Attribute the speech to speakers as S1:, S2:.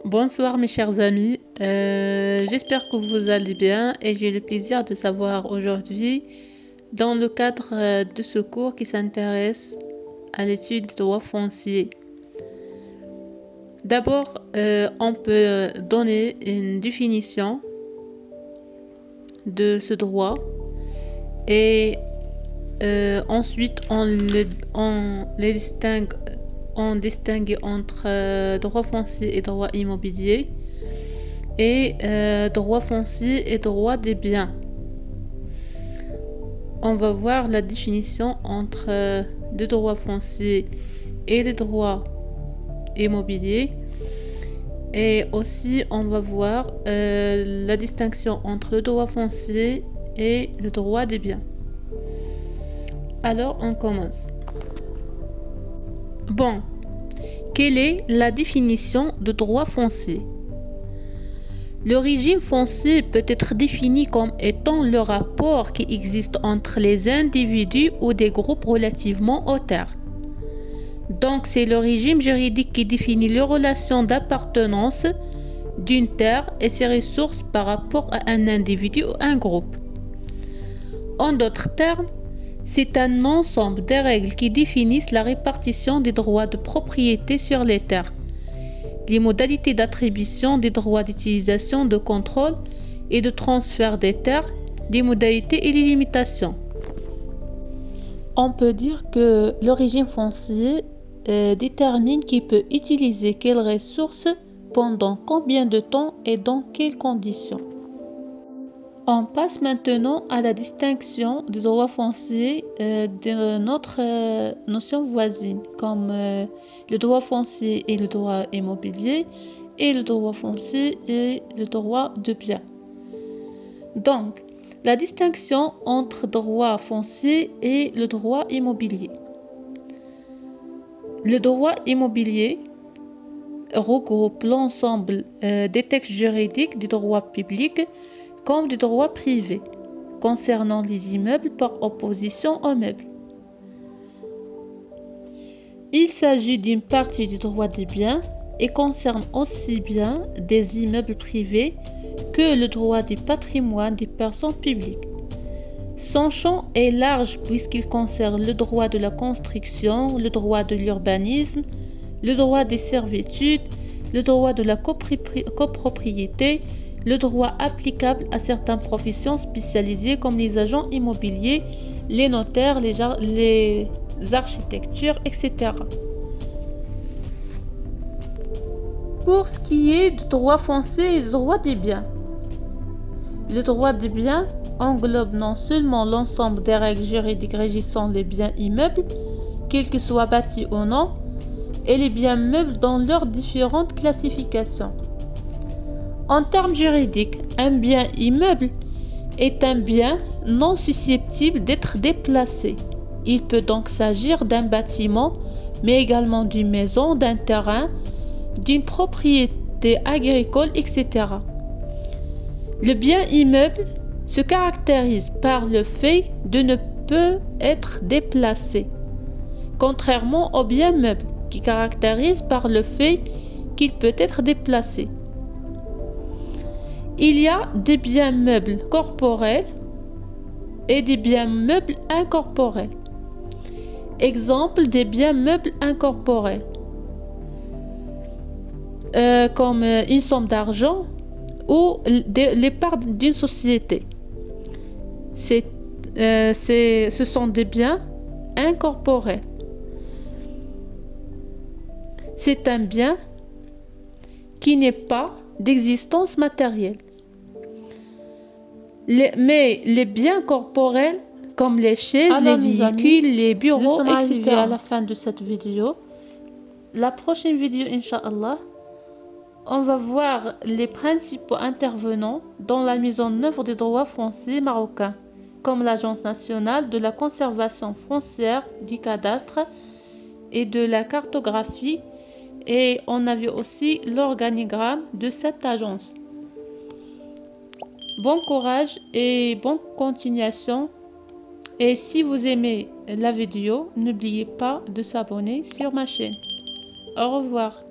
S1: Bonsoir mes chers amis, j'espère que vous allez bien et j'ai le plaisir de savoir aujourd'hui dans le cadre de ce cours qui s'intéresse à l'étude du droit foncier. D'abord, on peut donner une définition de ce droit et ensuite on distingue entre droit foncier et droit immobilier et droit foncier et droit des biens. On va voir la définition entre le droit foncier et le droit immobilier et aussi on va voir la distinction entre le droit foncier et le droit des biens. Alors on commence. Bon, quelle est la définition de droit foncier? Le régime foncier peut être défini comme étant le rapport qui existe entre les individus ou des groupes relativement aux terres. Donc c'est le régime juridique qui définit les relations d'appartenance d'une terre et ses ressources par rapport à un individu ou un groupe. En d'autres termes, c'est un ensemble de règles qui définissent la répartition des droits de propriété sur les terres, les modalités d'attribution des droits d'utilisation, de contrôle et de transfert des terres, les modalités et les limitations. On peut dire que le régime foncier détermine qui peut utiliser quelles ressources, pendant combien de temps et dans quelles conditions. On passe maintenant à la distinction du droit foncier de notre notion voisine, comme le droit foncier et le droit immobilier, et le droit foncier et le droit de biens. Donc, la distinction entre droit foncier et le droit immobilier. Le droit immobilier regroupe l'ensemble des textes juridiques du droit public comme du droit privé, concernant les immeubles par opposition aux meubles. Il s'agit d'une partie du droit des biens et concerne aussi bien des immeubles privés que le droit du patrimoine des personnes publiques. Son champ est large puisqu'il concerne le droit de la construction, le droit de l'urbanisme, le droit des servitudes, le droit de la copropriété, le droit applicable à certaines professions spécialisées comme les agents immobiliers, les notaires, les architectures, etc. Pour ce qui est du droit foncier et du droit des biens, le droit des biens englobe non seulement l'ensemble des règles juridiques régissant les biens immeubles, qu'ils que soient bâtis ou non, et les biens meubles dans leurs différentes classifications. En termes juridiques, un bien immeuble est un bien non susceptible d'être déplacé. Il peut donc s'agir d'un bâtiment, mais également d'une maison, d'un terrain, d'une propriété agricole, etc. Le bien immeuble se caractérise par le fait de ne pas être déplacé, contrairement au bien meuble qui caractérise par le fait qu'il peut être déplacé. Il y a des biens meubles corporels et des biens meubles incorporels. Exemple des biens meubles incorporels, comme une somme d'argent ou les parts d'une société. Ce sont des biens incorporels. C'est un bien qui n'est pas d'existence matérielle. Mais les biens corporels comme les chaises, les véhicules, les bureaux, etc. À la fin de cette vidéo. La prochaine vidéo, Inch'Allah, on va voir les principaux intervenants dans la mise en œuvre des droits fonciers marocains, comme l'Agence nationale de la conservation foncière, du cadastre et de la cartographie, et on a vu aussi l'organigramme de cette agence. Bon courage et bonne continuation. Et si vous aimez la vidéo, n'oubliez pas de s'abonner sur ma chaîne. Au revoir.